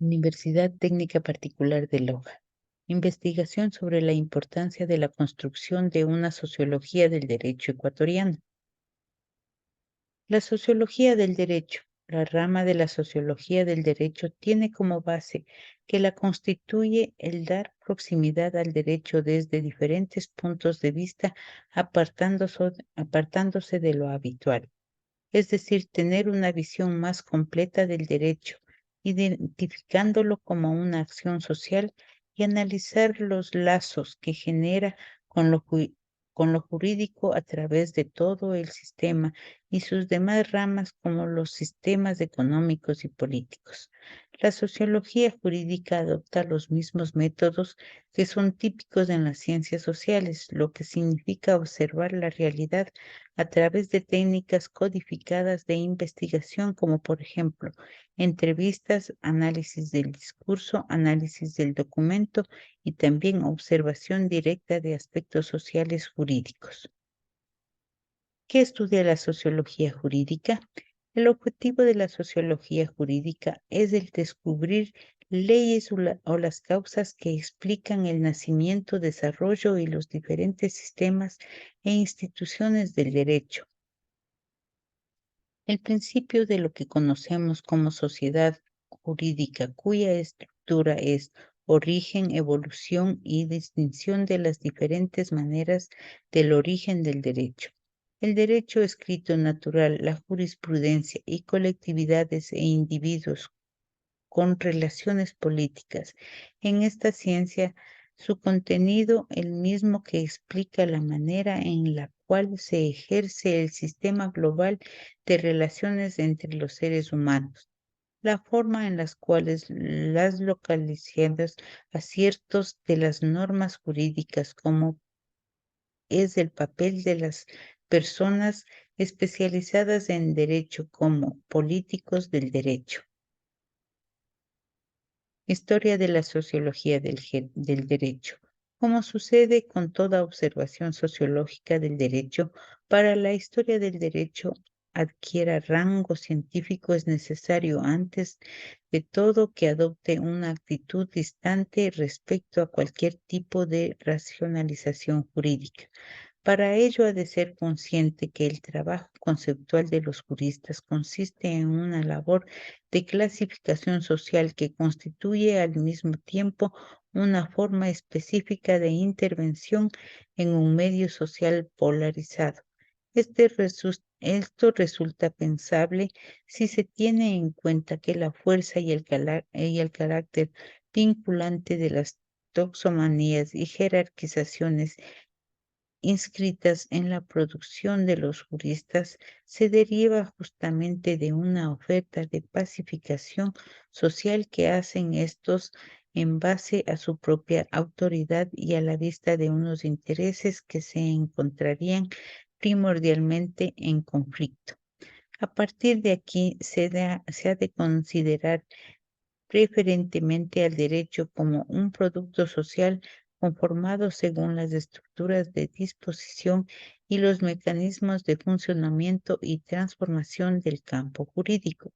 Universidad Técnica Particular de Loja. Investigación sobre la importancia de la construcción de una sociología del derecho ecuatoriano. La sociología del derecho, la rama de la sociología del derecho, tiene como base que la constituye el dar proximidad al derecho desde diferentes puntos de vista, apartándose de lo habitual, es decir, tener una visión más completa del derecho, identificándolo como una acción social y analizar los lazos que genera con con lo jurídico a través de todo el sistema y sus demás ramas como los sistemas económicos y políticos. La sociología jurídica adopta los mismos métodos que son típicos en las ciencias sociales, lo que significa observar la realidad a través de técnicas codificadas de investigación, como por ejemplo entrevistas, análisis del discurso, análisis del documento y también observación directa de aspectos sociales jurídicos. ¿Qué estudia la sociología jurídica? El objetivo de la sociología jurídica es el descubrir leyes o las causas que explican el nacimiento, desarrollo y los diferentes sistemas e instituciones del derecho. El principio de lo que conocemos como sociedad jurídica, cuya estructura es origen, evolución y distinción de las diferentes maneras del origen del derecho. El derecho escrito natural, la jurisprudencia y colectividades e individuos con relaciones políticas. En esta ciencia, su contenido el mismo que explica la manera en la cual se ejerce el sistema global de relaciones entre los seres humanos, la forma en las cuales las localizadas aciertos de las normas jurídicas, como es el papel de las personas especializadas en derecho como políticos del derecho. Historia de la sociología del derecho. Como sucede con toda observación sociológica del derecho, para la historia del derecho adquiera rango científico es necesario antes de todo que adopte una actitud distante respecto a cualquier tipo de racionalización jurídica. Para ello ha de ser consciente que el trabajo conceptual de los juristas consiste en una labor de clasificación social que constituye al mismo tiempo una forma específica de intervención en un medio social polarizado. Esto resulta pensable si se tiene en cuenta que la fuerza y el carácter vinculante de las toxomanías y jerarquizaciones inscritas en la producción de los juristas se deriva justamente de una oferta de pacificación social que hacen estos en base a su propia autoridad y a la vista de unos intereses que se encontrarían primordialmente en conflicto. A partir de aquí se ha de considerar preferentemente al derecho como un producto social conformado según las estructuras de disposición y los mecanismos de funcionamiento y transformación del campo jurídico.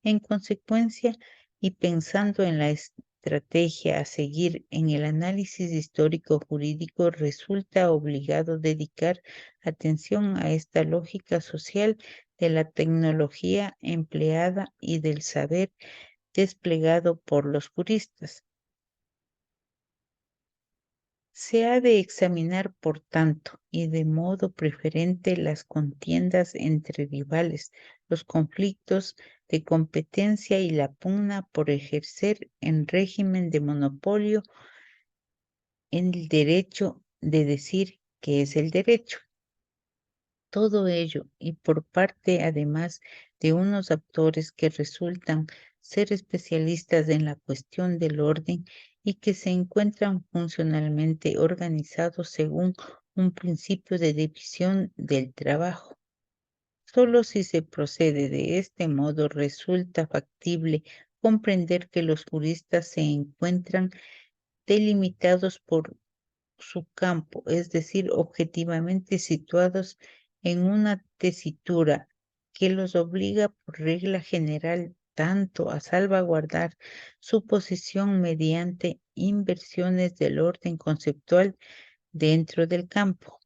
En consecuencia, y pensando en la estrategia a seguir en el análisis histórico jurídico, resulta obligado dedicar atención a esta lógica social de la tecnología empleada y del saber desplegado por los juristas. Se ha de examinar, por tanto, y de modo preferente las contiendas entre rivales, los conflictos de competencia y la pugna por ejercer en régimen de monopolio en el derecho de decir qué es el derecho. Todo ello, y por parte además de unos actores que resultan ser especialistas en la cuestión del orden y que se encuentran funcionalmente organizados según un principio de división del trabajo. Solo si se procede de este modo resulta factible comprender que los juristas se encuentran delimitados por su campo, es decir, objetivamente situados en una tesitura que los obliga por regla general tanto, a salvaguardar su posición mediante inversiones del orden conceptual dentro del campo,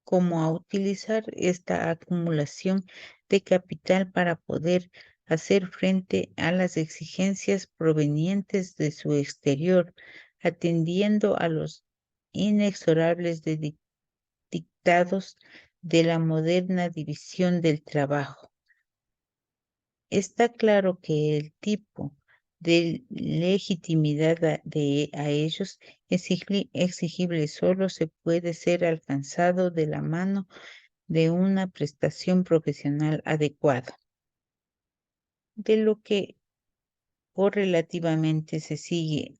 como a utilizar esta acumulación de capital para poder hacer frente a las exigencias provenientes de su exterior, atendiendo a los inexorables dictados de la moderna división del trabajo. Está claro que el tipo de legitimidad a ellos exigible solo se puede ser alcanzado de la mano de una prestación profesional adecuada. De lo que correlativamente se sigue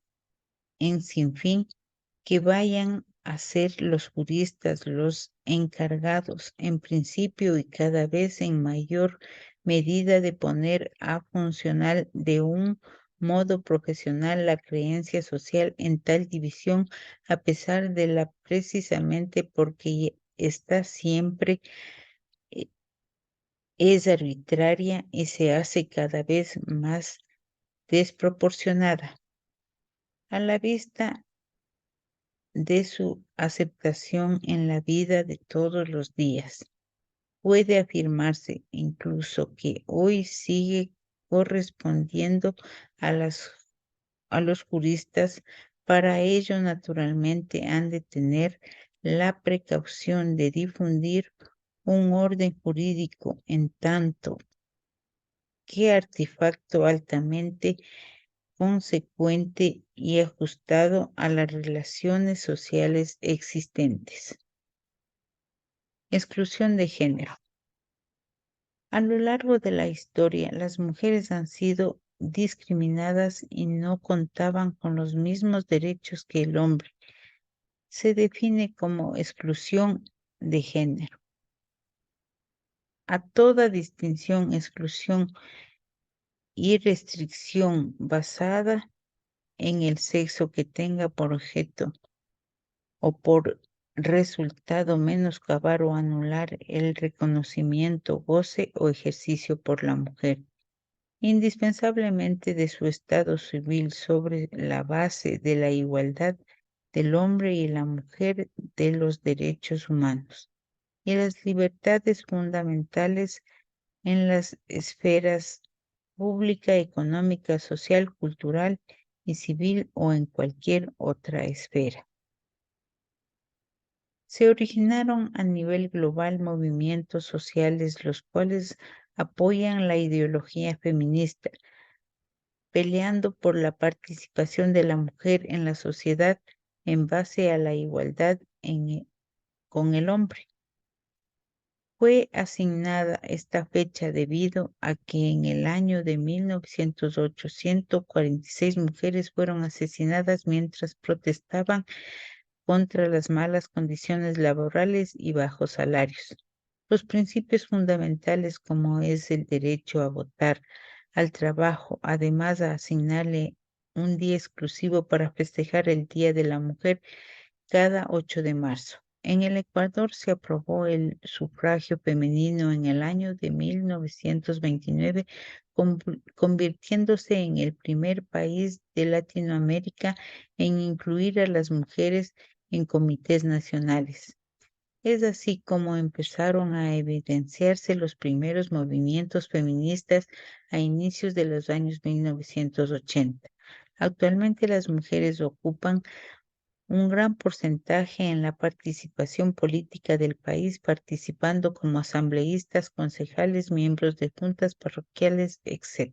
en sinfín que vayan a ser los juristas los encargados en principio y cada vez en mayor medida de poner a funcionar de un modo profesional la creencia social en tal división, a pesar de la precisamente porque está siempre eh, es arbitraria y se hace cada vez más desproporcionada. A la vista de su aceptación en la vida de todos los días, puede afirmarse incluso que hoy sigue correspondiendo a los juristas. Para ello, naturalmente, han de tener la precaución de difundir un orden jurídico en tanto que artefacto altamente consecuente y ajustado a las relaciones sociales existentes. Exclusión de género. A lo largo de la historia, las mujeres han sido discriminadas y no contaban con los mismos derechos que el hombre. Se define como exclusión de género. A toda distinción, exclusión y restricción basada en el sexo que tenga por objeto o por resultado menoscabar o anular el reconocimiento, goce o ejercicio por la mujer, indispensablemente de su estado civil sobre la base de la igualdad del hombre y la mujer, de los derechos humanos y las libertades fundamentales en las esferas pública, económica, social, cultural y civil o en cualquier otra esfera. Se originaron a nivel global movimientos sociales los cuales apoyan la ideología feminista, peleando por la participación de la mujer en la sociedad en base a la igualdad con el hombre. Fue asignada esta fecha debido a que en el año de 1908, 146 mujeres fueron asesinadas mientras protestaban contra las malas condiciones laborales y bajos salarios. Los principios fundamentales como es el derecho a votar, al trabajo, además a asignarle un día exclusivo para festejar el Día de la Mujer cada 8 de marzo. En el Ecuador se aprobó el sufragio femenino en el año de 1929, convirtiéndose en el primer país de Latinoamérica en incluir a las mujeres en comités nacionales. Es así como empezaron a evidenciarse los primeros movimientos feministas a inicios de los años 1980. Actualmente las mujeres ocupan un gran porcentaje en la participación política del país, participando como asambleístas, concejales, miembros de juntas parroquiales, etc.